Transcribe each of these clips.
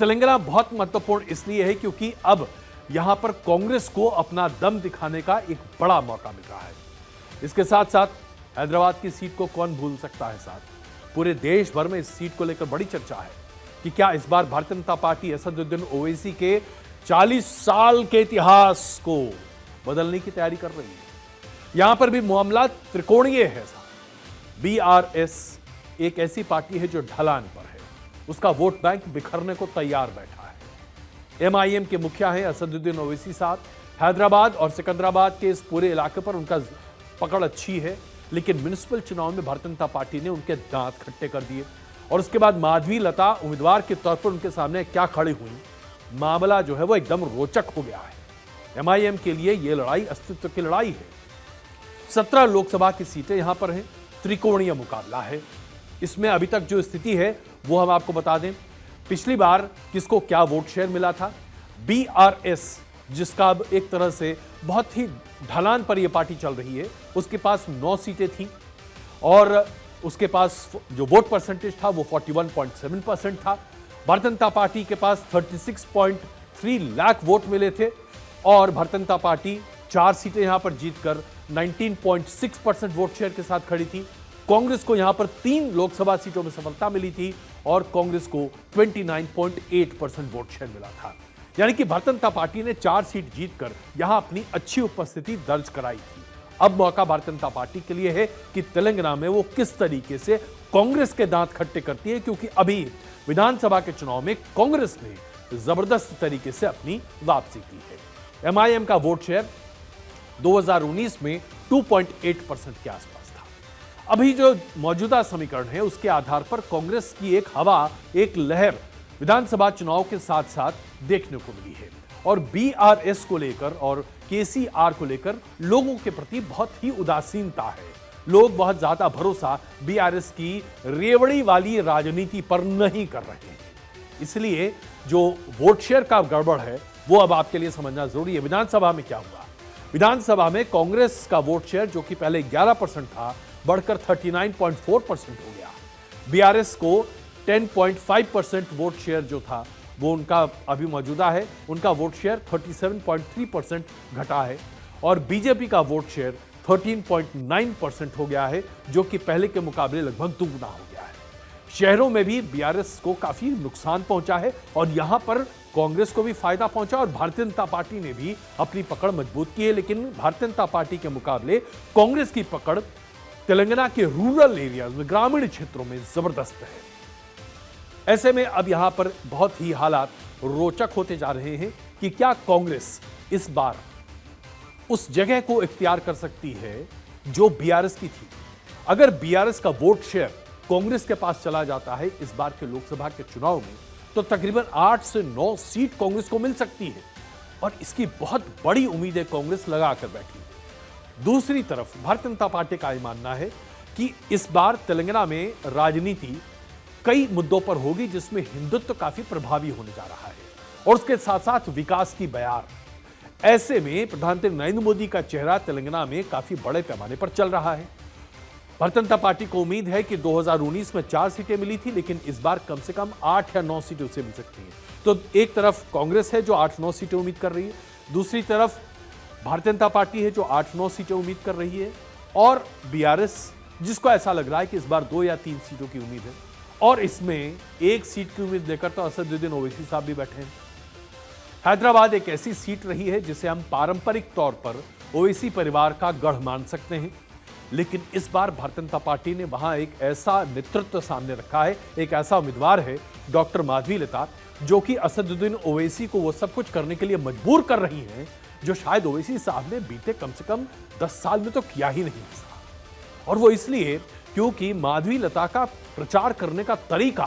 तेलंगाना बहुत महत्वपूर्ण इसलिए है क्योंकि अब यहां पर कांग्रेस को अपना दम दिखाने का एक बड़ा मौका मिल रहा है। इसके साथ साथ हैदराबाद की सीट को कौन भूल सकता है साथ। पूरे देश भर में इस सीट को लेकर बड़ी चर्चा है कि क्या इस बार भारतीय जनता पार्टी असदुद्दीन ओवैसी के 40 साल के इतिहास को बदलने की तैयारी कर रही है। यहां पर भी मामला त्रिकोणीय है साहब। बीआरएस एक ऐसी पार्टी है जो ढलान पर है, उसका वोट बैंक बिखरने को तैयार बैठा है। एमआईएम के मुखिया हैं असदुद्दीन ओवैसी साहब। हैदराबाद और सिकंदराबाद के इस पूरे इलाके पर उनका पकड़ अच्छी है, लेकिन म्युनिसिपल चुनाव में भारतीय जनता पार्टी ने उनके दांत खट्टे कर दिए और उसके बाद माधवी लता उम्मीदवार के तौर पर उनके सामने क्या खड़ी हुई, मामला जो है वो एकदम रोचक हो गया है। एमआईएम के लिए यह लड़ाई अस्तित्व की लड़ाई है। 17 लोकसभा की सीटें यहां पर हैं, त्रिकोणीय मुकाबला है। इसमें अभी तक जो स्थिति है वो हम आपको बता दें। पिछली बार किसको क्या वोट शेयर मिला था। बीआरएस, जिसका अब एक तरह से बहुत ही ढलान पर यह पार्टी चल रही है, उसके पास 9 सीटें थी और उसके पास जो वोट परसेंटेज था वो 41.7% था। भारतीय जनता पार्टी के पास 36.3 लाख वोट मिले थे और भारतीय जनता पार्टी 4 सीटें यहां पर जीतकर 19.6% वोट शेयर के साथ खड़ी थी। कांग्रेस को यहां पर 3 लोकसभा सीटों में सफलता मिली थी और कांग्रेस को 29.8% वोट शेयर मिला था। यानी कि भारतीय जनता पार्टी ने 4 सीट जीतकर यहां अपनी अच्छी उपस्थिति दर्ज कराई थी। अब मौका भारतीय जनता पार्टी के लिए है कि तेलंगाना में वो किस तरीके से कांग्रेस के दांत खट्टे करती है, क्योंकि अभी विधानसभा के चुनाव में कांग्रेस ने जबरदस्त तरीके से अपनी वापसी की है। एमआईएम का वोट शेयर 2019 में 2.8% के आसपास था। अभी जो मौजूदा समीकरण है उसके आधार पर कांग्रेस की एक हवा, एक लहर विधानसभा चुनाव के साथ साथ देखने को मिली है और बीआरएस को लेकर और केसीआर को लेकर लोगों के प्रति बहुत ही उदासीनता है। लोग बहुत ज्यादा भरोसा बीआरएस की रेवड़ी वाली राजनीति पर नहीं कर रहे हैं। इसलिए जो वोट शेयर का गड़बड़ है वो अब आपके लिए समझना जरूरी है। विधानसभा में क्या हुआ? विधानसभा में कांग्रेस का वोट शेयर जो कि पहले 11% था बढ़कर 39.4% हो गया। बीआरएस को 10.5% वोट शेयर जो था वो उनका अभी मौजूदा है, उनका वोट शेयर 37.3% घटा है और बीजेपी का वोट शेयर 13.9% हो गया है, जो कि पहले के मुकाबले लगभग दुगना हो गया है। शहरों में भी बीआरएस को काफी नुकसान पहुंचा है और यहां पर कांग्रेस को भी फायदा पहुंचा और भारतीय जनता पार्टी ने भी अपनी पकड़ मजबूत की है। लेकिन भारतीय जनता पार्टी के मुकाबले कांग्रेस की पकड़ तेलंगाना के रूरल एरियाज में, ग्रामीण क्षेत्रों में जबरदस्त है। ऐसे में अब यहां पर बहुत ही हालात रोचक होते जा रहे हैं कि क्या कांग्रेस इस बार उस जगह को इख्तियार कर सकती है जो बीआरएस की थी। अगर बीआरएस का वोट शेयर कांग्रेस के पास चला जाता है इस बार के लोकसभा के चुनाव में, तो तकरीबन 8 से 9 सीट कांग्रेस को मिल सकती है और इसकी बहुत बड़ी उम्मीदें कांग्रेस लगाकर बैठी है। दूसरी तरफ भारतीय जनता पार्टी का यह मानना है कि इस बार तेलंगाना में राजनीति कई मुद्दों पर होगी जिसमें हिंदुत्व काफी प्रभावी होने जा रहा है और उसके साथ साथ विकास की बयार। ऐसे में प्रधानमंत्री नरेंद्र मोदी का चेहरा तेलंगाना में काफी बड़े पैमाने पर चल रहा है। भारतीय जनता पार्टी को उम्मीद है कि 2019 में 4 सीटें मिली थी, लेकिन इस बार कम से कम 8 या 9 सीटें उसे मिल सकती हैं। तो एक तरफ कांग्रेस है जो 8-9 सीटें उम्मीद कर रही है, दूसरी तरफ भारतीय जनता पार्टी है जो 8-9 सीटें उम्मीद कर रही है और बीआरएस जिसको ऐसा लग रहा है कि इस बार 2 या 3 सीटों की उम्मीद है और इसमें 1 सीट की उम्मीद लेकर तो असदुद्दीन ओवैसी साहब भी बैठे हैं। हैदराबाद एक ऐसी सीट रही है जिसे हम पारंपरिक तौर पर ओवैसी परिवार का गढ़ मान सकते हैं, लेकिन इस बार भारतीय जनता पार्टी ने वहां एक ऐसा नेतृत्व सामने रखा है, एक ऐसा उम्मीदवार है डॉक्टर माधवी लता, जो कि असदुद्दीन ओवैसी को वो सब कुछ करने के लिए मजबूर कर रही हैं जो शायद ओवैसी साहब ने बीते कम से कम 10 साल में तो किया ही नहीं था। और वो इसलिए क्योंकि माधवी लता का प्रचार करने का तरीका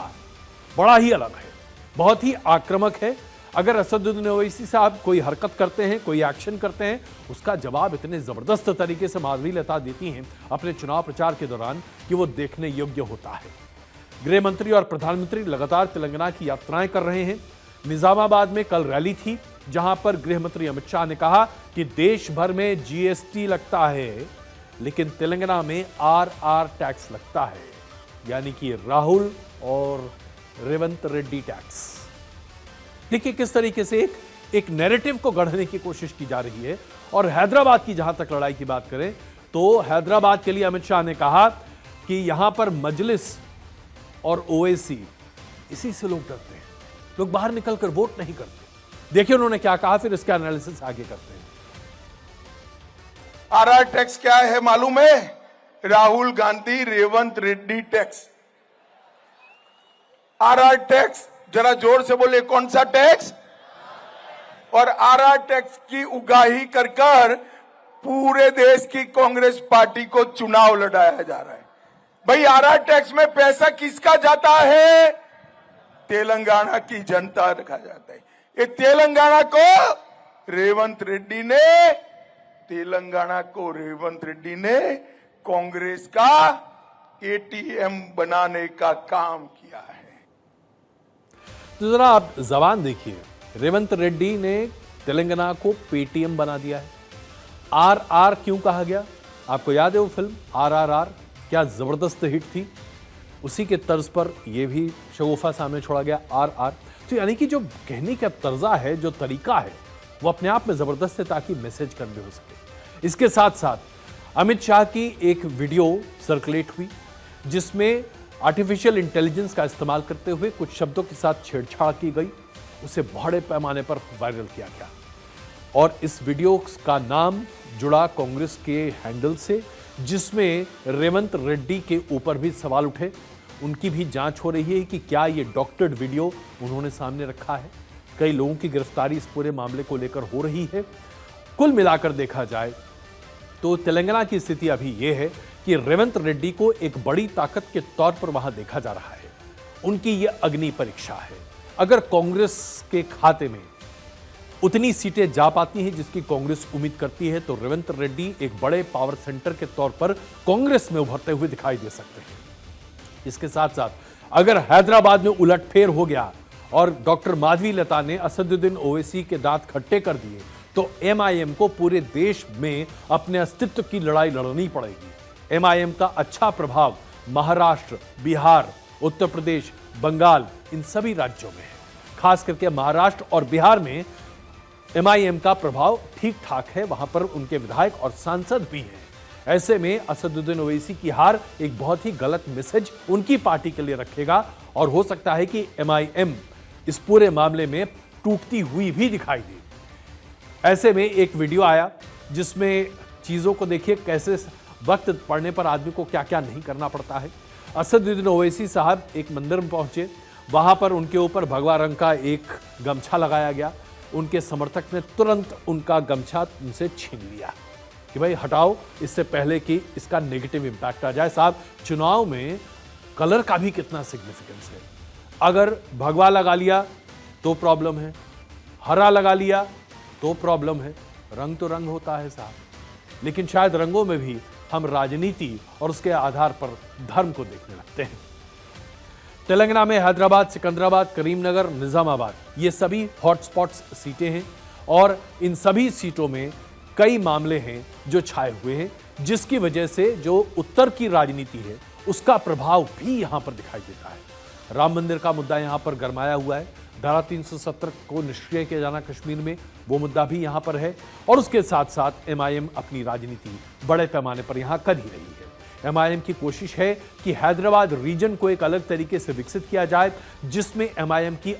बड़ा ही अलग है, बहुत ही आक्रामक है। अगर असदुद्दीन ओवैसी साहब कोई हरकत करते हैं, कोई एक्शन करते हैं, उसका जवाब इतने जबरदस्त तरीके से माधवी लता देती हैं अपने चुनाव प्रचार के दौरान कि वो देखने योग्य होता है। गृह मंत्री और प्रधानमंत्री लगातार तेलंगाना की यात्राएं कर रहे हैं। निजामाबाद में कल रैली थी जहां पर गृह मंत्री अमित शाह ने कहा कि देश भर में जीएसटी लगता है, लेकिन तेलंगाना में आरआर टैक्स लगता है, यानी कि राहुल और रेवंत रेड्डी टैक्स। देखिए किस तरीके से एक नैरेटिव को गढ़ने की कोशिश की जा रही है। और हैदराबाद की जहां तक लड़ाई की बात करें तो हैदराबाद के लिए अमित शाह ने कहा कि यहां पर मजलिस और ओवैसी, इसी से लोग डरते हैं, लोग बाहर निकलकर वोट नहीं करते। देखिए उन्होंने क्या कहा, फिर इसका एनालिसिस आगे करते हैं। आरआर टैक्स क्या है मालूम है? Rahul Gandhi Revanth Reddy tax. RR tax, जरा जोर से बोले, कौन सा टैक्स? और आरआर टैक्स की उगाही कर कर पूरे देश की कांग्रेस पार्टी को चुनाव लड़ाया जा रहा है। भाई आरआर टैक्स में पैसा किसका जाता है? तेलंगाना की जनता रखा जाता है। ये तेलंगाना को रेवंत रेड्डी ने कांग्रेस का एटीएम बनाने का काम किया है। तो जरा आप जबान देखिए, रेवंत रेड्डी ने तेलंगाना को पेटीएम बना दिया है। आरआर क्यों कहा गया? आपको याद है वो फिल्म आरआरआर, क्या जबरदस्त हिट थी। उसी के तर्ज पर यह भी शगुफा सामने छोड़ा गया, आरआर। तो यानी कि जो कहने का तर्जा है, जो तरीका है, वो अपने आप में जबरदस्त है ताकि मैसेज कन्वे हो सके। इसके साथ साथ अमित शाह की एक वीडियो सर्कुलेट हुई जिसमें आर्टिफिशियल इंटेलिजेंस का इस्तेमाल करते हुए कुछ शब्दों के साथ छेड़छाड़ की गई, उसे बड़े पैमाने पर वायरल किया गया। और इस वीडियो का नाम जुड़ा कांग्रेस के हैंडल से, जिसमें रेवंत रेड्डी के ऊपर भी सवाल उठे। उनकी भी जांच हो रही है कि क्या ये डॉक्टर्ड वीडियो उन्होंने सामने रखा है। कई लोगों की गिरफ्तारी इस पूरे मामले को लेकर हो रही है। कुल मिलाकर देखा जाए तो तेलंगाना की स्थिति अभी यह है कि रेवंत रेड्डी को एक बड़ी ताकत के तौर पर वहां देखा जा रहा है। उनकी यह अग्नि परीक्षा है। अगर कांग्रेस के खाते में उतनी सीटें जा पाती हैं जिसकी कांग्रेस उम्मीद करती है, तो रेवंत रेड्डी एक बड़े पावर सेंटर के तौर पर कांग्रेस में उभरते हुए दिखाई दे सकते हैं। इसके साथ साथ अगर हैदराबाद में उलटफेर हो गया और डॉक्टर माधवी लता ने असदुद्दीन ओवैसी के दांत खट्टे कर दिए, तो एमआईएम को पूरे देश में अपने अस्तित्व की लड़ाई लड़नी पड़ेगी। एमआईएम का अच्छा प्रभाव महाराष्ट्र, बिहार, उत्तर प्रदेश, बंगाल, इन सभी राज्यों में है। खास करके महाराष्ट्र और बिहार में एमआईएम का प्रभाव ठीक ठाक है, वहां पर उनके विधायक और सांसद भी हैं। ऐसे में असदुद्दीन ओवैसी की हार एक बहुत ही गलत मैसेज उनकी पार्टी के लिए रखेगा और हो सकता है कि एमआईएम इस पूरे मामले में टूटती हुई भी दिखाई दे। ऐसे में एक वीडियो आया जिसमें चीजों को देखिए कैसे वक्त पड़ने पर आदमी को क्या क्या नहीं करना पड़ता है। असदुद्दीन ओवैसी साहब एक मंदिर में पहुंचे, वहां पर उनके ऊपर भगवा रंग का एक गमछा लगाया गया। उनके समर्थक ने तुरंत उनका गमछा उनसे छीन लिया कि भाई हटाओ, इससे पहले कि इसका नेगेटिव इंपैक्ट आ जाए। साहब, चुनाव में कलर का भी कितना सिग्निफिकेंस है। अगर भगवा लगा लिया तो प्रॉब्लम है, हरा लगा लिया तो प्रॉब्लम है। रंग तो रंग होता है साहब, लेकिन शायद रंगों में भी हम राजनीति और उसके आधार पर धर्म को देखने लगते हैं। तेलंगाना में हैदराबाद, सिकंदराबाद, करीमनगर, निजामाबाद, ये सभी हॉटस्पॉट्स सीटें हैं और इन सभी सीटों में कई मामले हैं जो छाए हुए हैं, जिसकी वजह से जो उत्तर की राजनीति है उसका प्रभाव भी यहां पर दिखाई देता है। राम मंदिर का मुद्दा यहां पर गरमाया हुआ है। धारा 370 को निष्क्रिय किया जाना कश्मीर में, वो मुद्दा भी यहां पर है। और उसके साथ साथ एमआईएम अपनी राजनीति बड़े पैमाने पर यहां कर ही रही है। एमआईएम की कोशिश है कि हैदराबाद रीजन को एक अलग तरीके से विकसित किया जाए, जिसमें एमआईएम की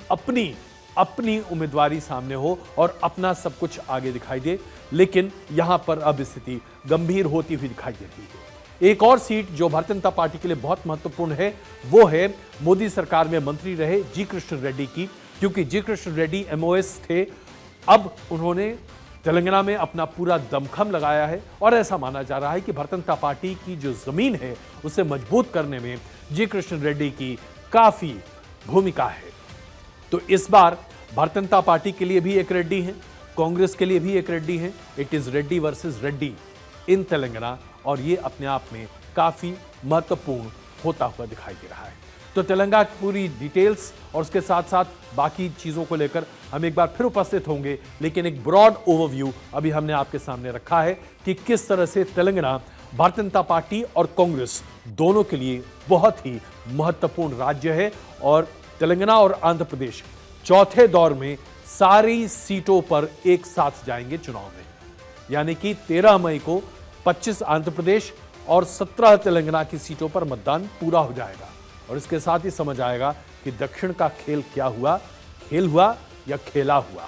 अपनी उम्मीदवारी सामने हो और अपना सब कुछ आगे दिखाई दे। लेकिन यहां पर अब स्थिति गंभीर होती हुई दिखाई दे रही है। एक और सीट जो भारतीय जनता पार्टी के लिए बहुत महत्वपूर्ण है, वो है मोदी सरकार में मंत्री रहे जी कृष्ण रेड्डी की, क्योंकि जी कृष्ण रेड्डी एमओएस थे। अब उन्होंने तेलंगाना में अपना पूरा दमखम लगाया है और ऐसा माना जा रहा है कि भारतीय जनता पार्टी की जो जमीन है उसे मजबूत करने में जी कृष्ण रेड्डी की काफी भूमिका है। तो इस बार भारतीय जनता पार्टी के लिए भी एक रेड्डी है, कांग्रेस के लिए भी एक रेड्डी है। It is Reddy versus Reddy in Telangana, और ये अपने आप में काफी महत्वपूर्ण होता हुआ दिखाई दे रहा है। तो तेलंगाना की पूरी डिटेल्स और उसके साथ साथ बाकी चीजों को लेकर हम एक बार फिर उपस्थित होंगे, लेकिन एक ब्रॉड ओवरव्यू अभी हमने आपके सामने रखा है कि किस तरह से तेलंगाना भारतीय जनता पार्टी और कांग्रेस दोनों के लिए बहुत ही महत्वपूर्ण राज्य है और तेलंगाना और आंध्र प्रदेश चौथे दौर में सारी सीटों पर एक साथ जाएंगे चुनाव में। यानी कि 13 मई को 25 आंध्र प्रदेश और 17 तेलंगाना की सीटों पर मतदान पूरा हो जाएगा और इसके साथ ही समझ आएगा कि दक्षिण का खेल क्या हुआ, खेल हुआ या खेला हुआ।